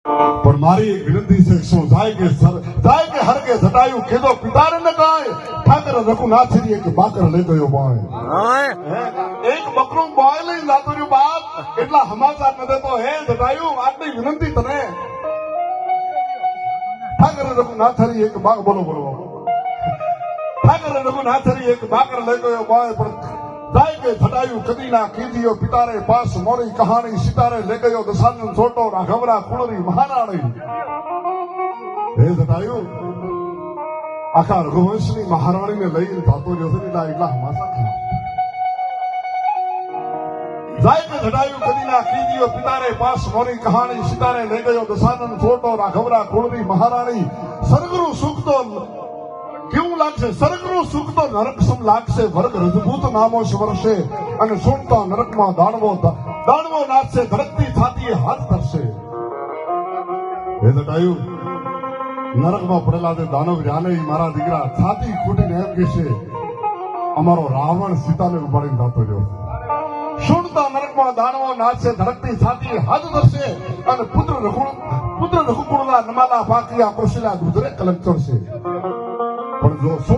પણ મારી એક વિનંતી છે શું જાય કે હર કે જટાયું કીધો પિતાને ન કાય ઠાકર રઘુનાથજી એક બાકર લઈ ગયો બોય એક બકરું બોય લઈ જાતો રહ્યું બાપ એટલા સમાચાર ન દેતો હે જટાયું આટલી વિનંતી તને ઠાકર રઘુનાથજી એક બાક બોલો ઠાકર રઘુનાથજી એક બાકર લઈ ગયો બોય પણ જાય કે જટાયું કદી ના કીધીઓ પિતારે પાસ મોરી કહાણી સિતારે લઈ ગયો દશાનંદ છોટો રાઘવરા કુળરી મહારાણી હે જટાયું આખા રઘુવંશની મહારાણીને લઈને જાતો રહ્યો છે એટલા હમાસા થયા જાય કે જટાયું કદી ના કીધીઓ પિતારે પાસ મોરી કહાણી સિતારે લઈ ગયો દશાનંદ છોટો રાઘવરા કુળરી મહારાણી સરગરું સુખ તો કેવું લાગશે સરગનું સુખ તો નરક સમ લાગશે વર્ગ રજભૂત નામો સ્વરશે અને સુણતા નરકમાં દાણવો નાચશે ધરતી છાતી હાથ ધરશે હે જટાયું નરકમાં પડેલા જે દાનવ રહ્યા ને મારા દીકરા છાતી ખૂટીને એમ કહેશે અમારો રાવણ સીતાને ઉપાડીને જતો રહ્યો સુણતા નરકમાં દાણવો નાચશે ધરતી છાતી હાથ ધરશે અને પુત્ર રઘુકુળના નમાલા પાકિયા કૌશલ્યા ગુજરે કલંક ચડશે પણ જો